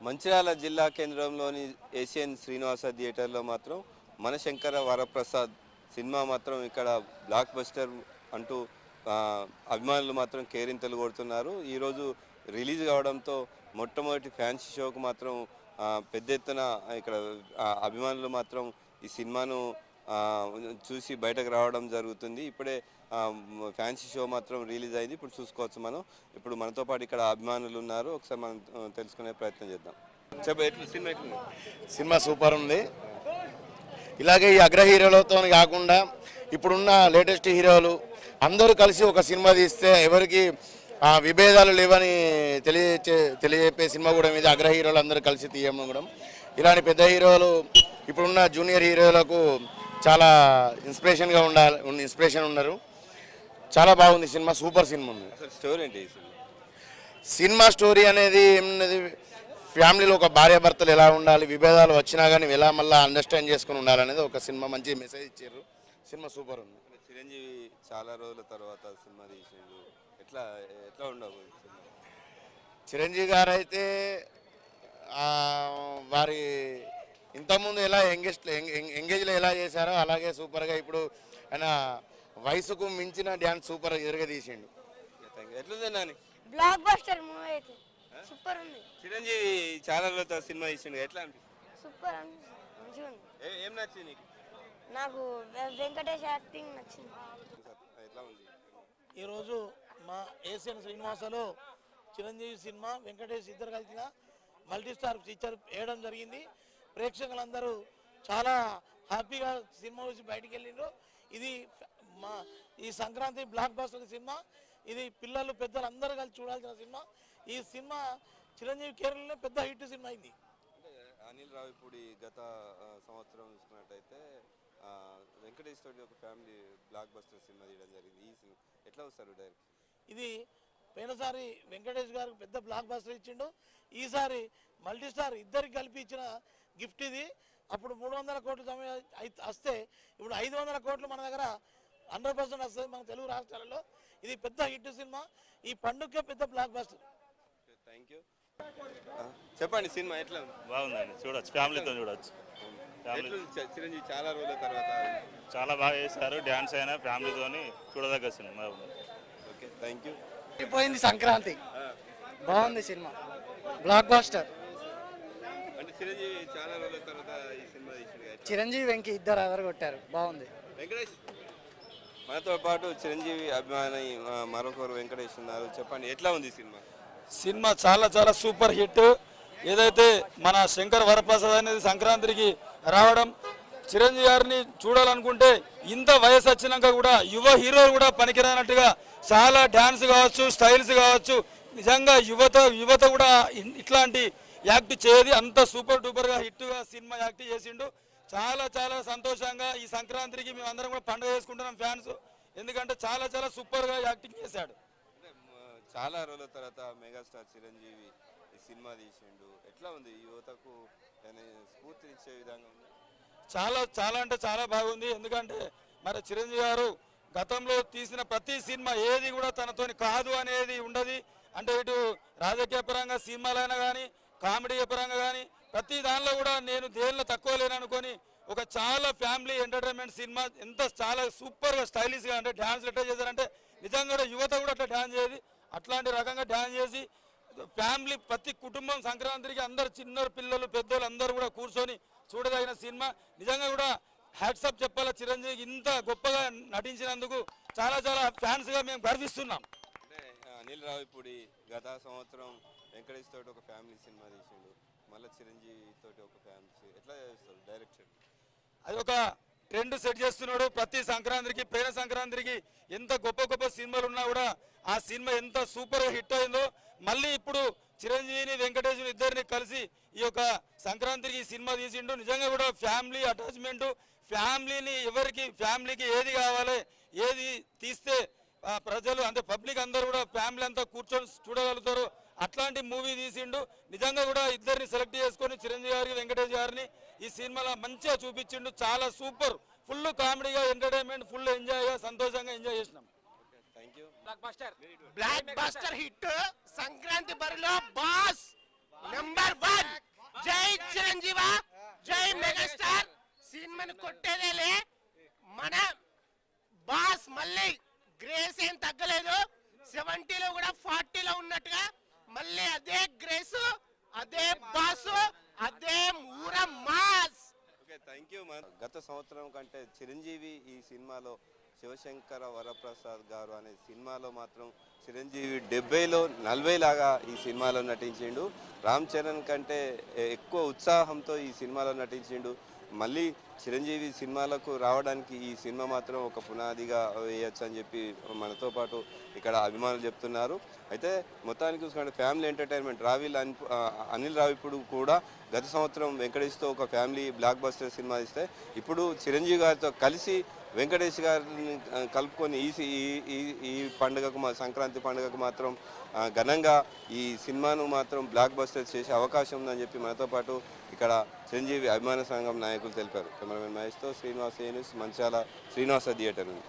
మంచిర్యాల జిల్లా కేంద్రంలోని ఏషియన్ శ్రీనివాస థియేటర్లో మాత్రం మనశంకర వరప్రసాద్ సినిమా మాత్రం ఇక్కడ బ్లాక్ బస్టర్ అంటూ అభిమానులు మాత్రం కేరింతలు కొడుతున్నారు. ఈరోజు రిలీజ్ కావడంతో మొట్టమొదటి ఫ్యాన్సీ షోకు మాత్రం పెద్ద ఎత్తున ఇక్కడ అభిమానులు మాత్రం ఈ సినిమాను చూసి బయటకు రావడం జరుగుతుంది. ఇప్పుడే ఫ్యాన్సీ షో మాత్రం రిలీజ్ అయింది. ఇప్పుడు చూసుకోవచ్చు మనం. ఇప్పుడు మనతో పాటు ఇక్కడ అభిమానులు ఉన్నారు. ఒకసారి మనం తెలుసుకునే ప్రయత్నం చేద్దాం. సినిమా సూపర్ ఉంది. ఇలాగే ఈ అగ్ర హీరోలతో కాకుండా ఇప్పుడున్న లేటెస్ట్ హీరోలు అందరూ కలిసి ఒక సినిమా తీస్తే ఎవరికి విభేదాలు లేవని తెలియజెప్పే సినిమా కూడా మీద అగ్ర హీరోలు అందరూ కలిసి తీయడం కూడా ఇలాంటి పెద్ద హీరోలు ఇప్పుడున్న జూనియర్ హీరోలకు చాలా ఇన్స్పిరేషన్గా ఇన్స్పిరేషన్ ఉన్నారు. చాలా బాగుంది సినిమా. సూపర్ సినిమా ఉంది. స్టోరీ ఏంటి? సినిమా స్టోరీ అనేది ఏమన్నది, ఫ్యామిలీలో ఒక భార్యాభర్తలు ఎలా ఉండాలి, విభేదాలు వచ్చినా కానీ ఎలా మళ్ళీ అండర్స్టాండ్ చేసుకుని ఉండాలనేది ఒక సినిమా మంచి మెసేజ్ ఇచ్చారు. సినిమా సూపర్ ఉంది. చిరంజీవి చాలా రోజుల తర్వాత సినిమా తీసిండు. ఎట్లా ఉండవు? చిరంజీవి గారు అయితే వారి ఇంతకుముందు ఎలా ఎంగేజ్లో ఎలా చేశారో అలాగే సూపర్గా ఇప్పుడు ఆయన వయసుకు మించిన డ్యాన్స్ సూపర్ ఎదురుగా తీసిండు. ఎట్లుంది నాని? బ్లాక్ బస్టర్ మూవీ అయితే సూపర్ ఉంది. చిరంజీవి చాలా రోజుల సినిమా తీసిండు. ఎట్లా అనిపిస్తుంది? సూపర్ అనిపిస్తుంది. మంచిగా ఉంది. ఏం నచ్చింది నీకు? నాకు వెంకటేష్ యాక్టింగ్ నచ్చింది. ఎట్లా ఉంది? ఈరోజు మా ఏషియన్ శ్రీనివాసలో చిరంజీవి సినిమా వెంకటేష్ ఇద్దరు కలిసిన మల్టీ స్టార్ పిక్చర్ వేయడం జరిగింది. ప్రేక్షకులందరూ చాలా హ్యాపీగా సినిమా చూసి బయటికి వెళ్ళిండ్రు. ఇది ఈ సంక్రాంతి బ్లాక్ బస్టర్ సినిమా. ఇది పిల్లలు పెద్దలు అందరూ కలిసి చూడాల్సిన సినిమా. ఈ సినిమా చిరంజీవి కేరళలో పెద్ద హిట్ సినిమా అయింది. అనిల్ రావిపూడి గత సంవత్సరం చూసుకున్నట్టయితే వెంకటేష్ తోటి ఒక ఫ్యామిలీ బ్లాక్ బస్టర్ సినిమా తీయడం జరిగింది. ఈ సినిమా ఎట్లా వస్తారు డైరెక్ట్? ఇది పోయినసారి వెంకటేష్ గారికి పెద్ద బ్లాక్ బస్టర్ ఇచ్చిండు. ఈసారి మల్టీ స్టార్ ఇద్దరికి కలిపి ఇచ్చిన గిఫ్ట్ ఇది. అప్పుడు 300 కోట్లు వస్తే ఇప్పుడు 500 కోట్లు మన దగ్గర 100% వస్తుంది మన తెలుగు రాష్ట్రాలలో. ఇది పెద్ద హిట్ సినిమా. ఈ పండుగ పెద్ద బ్లాక్ బస్టర్. Thank you. చెప్పండి, సినిమా ఎట్లా బాగుందండి? చూడొచ్చు, ఫ్యామిలీతో చూడొచ్చు. చిరంజీవి చాలా రోజుల తర్వాత చాలా బాగా చేశారు. డ్యాన్స్ అయినా ఫ్యామిలీతో చూడదగ్గ సినిమా. Okay, thank you. పోయింది సంక్రాంతి, బాగుంది సినిమా, బ్లాక్ బస్టర్. అంటే చిరంజీవి చాలా రోజుల తర్వాత ఈ సినిమా తీసిండు. చిరంజీవి వెంకీ ఇద్దరు అదరగొట్టారు, బాగుంది. వెంకటేష్ మనతో పాటు చిరంజీవి అభిమాని మరొకరు వెంకటేష్ ఉన్నారు. చెప్పండి, ఎట్లా ఉంది సినిమా? సినిమా చాలా చాలా సూపర్ హిట్. ఏదైతే మన శంకర్ వరప్రసాద్ అనేది సంక్రాంతికి రావడం, చిరంజీవి గారిని చూడాలనుకుంటే ఇంత వయసు వచ్చినాక కూడా యువ హీరోలు కూడా పనికిరానట్టుగా చాలా డ్యాన్స్ కావచ్చు, స్టైల్స్ కావచ్చు, నిజంగా యువత కూడా ఇట్లాంటి యాక్ట్ చేయదు. అంత సూపర్ డూపర్గా హిట్గా సినిమా యాక్ట్ చేసిండు. చాలా చాలా సంతోషంగా ఈ సంక్రాంతికి మేము అందరం కూడా పండుగ చేసుకుంటున్నాం ఫ్యాన్స్. ఎందుకంటే చాలా చాలా సూపర్గా యాక్టింగ్ చేశాడు. చాలా రోజుల తర్వాత మెగాస్టార్ చిరంజీవి ఈ సినిమా తీసిండు. ఎట్లా ఉంది? యువతకు స్ఫూర్తినిచ్చే విధంగా ఉంది. చాలా చాలా అంటే చాలా బాగుంది. ఎందుకంటే మరి చిరంజీవి గారు గతంలో తీసిన ప్రతి సినిమా ఏది కూడా తనతోని కాదు అనేది ఉండదు. అంటే ఇటు రాజకీయ పరంగా సినిమాలైనా కానీ, కామెడీ పరంగా కానీ ప్రతి దానిలో కూడా నేను దేనిలో తక్కువ లేననుకొని ఒక చాలా ఫ్యామిలీ ఎంటర్టైన్మెంట్ సినిమా. ఎంత చాలా సూపర్గా స్టైలిష్గా, అంటే డ్యాన్స్ ఎట్లా చేశారంటే నిజంగా కూడా యువత కూడా అట్లా డ్యాన్స్ చేయదు. అట్లాంటి రకంగా డ్యాన్స్ చేసి ఫ్యామిలీ ప్రతి కుటుంబం సంక్రాంతికి అందరు చిన్న పిల్లలు పెద్దోళ్ళు అందరూ కూడా కూర్చొని చూడదగిన సినిమా. నిజంగా కూడా హ్యాట్సప్ చెప్పాలా చిరంజీవికి, ఇంత గొప్పగా నటించినందుకు చాలా చాలా ఫ్యాన్స్గా మేము గర్విస్తున్నాం. అంటే అనిల్ రావిపూడి గత సంవత్సరం వెంకటేష్ తోటి ఒక ఫ్యామిలీ సినిమా తీసిండు, మళ్ళీ చిరంజీవి తోటి ఒక ఫ్యామిలీ. ఎట్లా చేస్తాడు డైరెక్షన్? అది ఒక ట్రెండ్ సెట్ చేస్తున్నాడు. ప్రతి సంక్రాంతికి, పోయిన సంక్రాంతికి ఎంత గొప్ప గొప్ప సినిమాలు ఉన్నా కూడా ఆ సినిమా ఎంత సూపర్గా హిట్ అయిందో, మళ్ళీ ఇప్పుడు చిరంజీవిని వెంకటేశ్వరి ఇద్దరిని కలిసి ఈ యొక్క సంక్రాంతికి సినిమా తీసిండు. నిజంగా కూడా ఫ్యామిలీ అటాచ్మెంట్, ఫ్యామిలీకి ఏది కావాలి, ఏది తీస్తే ప్రజలు అంటే పబ్లిక్ అందరూ కూడా ఫ్యామిలీ అంతా కూర్చొని చూడగలుగుతారు, అట్లాంటి మూవీ తీసిండు. నిజంగా కూడా ఇద్దరిని సెలెక్ట్ చేసుకొని చిరంజీవి గారికి, వెంకటేష్ గారిని ఈ సినిమాలో మంచిగా చూపించిండు. చాలా సూపర్, ఫుల్ కామెడీగా, ఎంటర్టైన్మెంట్, ఫుల్ ఎంజాయ్గా, సంతోషంగా ఎంజాయ్ చేసినాం. Block buster hit. సంక్రాంతి బరిలో బాస్ నంబర్ 1. సినిమాని కొట్టేదేలే. మన బాస్ మళ్ళీ గ్రేస్ ఏం తగ్గలేదు. 70లో కూడా 40లో ఉన్నట్టుగా మళ్ళీ అదే గ్రేస్, అదే బాస్, అదే ఊర మాస్. Okay, thank you. గత సంవత్సరం కంటే చిరంజీవి ఈ సినిమాలో శివశంకర వరప్రసాద్ గారు అనే సినిమాలో మాత్రం చిరంజీవి 70లో 40 లాగా ఈ సినిమాలో నటించిండు. రామ్ చరణ్ కంటే ఎక్కువ ఉత్సాహంతో ఈ సినిమాలో నటించిండు. మళ్ళీ చిరంజీవి సినిమాలకు రావడానికి ఈ సినిమా మాత్రం ఒక పునాదిగా వేయచ్చు అని చెప్పి మనతో పాటు ఇక్కడ అభిమానులు చెప్తున్నారు. అయితే మొత్తానికి చూసుకుంటే ఫ్యామిలీ ఎంటర్టైన్మెంట్ అనిల్ రావిపూడి కూడా గత సంవత్సరం వెంకటేష్తో ఒక ఫ్యామిలీ బ్లాక్ బస్టర్ సినిమా ఇస్తే ఇప్పుడు చిరంజీవి గారితో కలిసి వెంకటేష్ గారిని కలుపుకొని ఈ పండుగకు సంక్రాంతి పండుగకు మాత్రం ఘనంగా ఈ సినిమాను మాత్రం బ్లాక్ బస్టర్ చేసే అవకాశం ఉందని చెప్పి మనతో పాటు ఇక్కడ చిరంజీవి అభిమాన సంఘం నాయకులు తెలిపారు. కెమెరామెన్ మహేష్తో శ్రీనివాస్, మంచాల శ్రీనివాస థియేటర్ నుండి.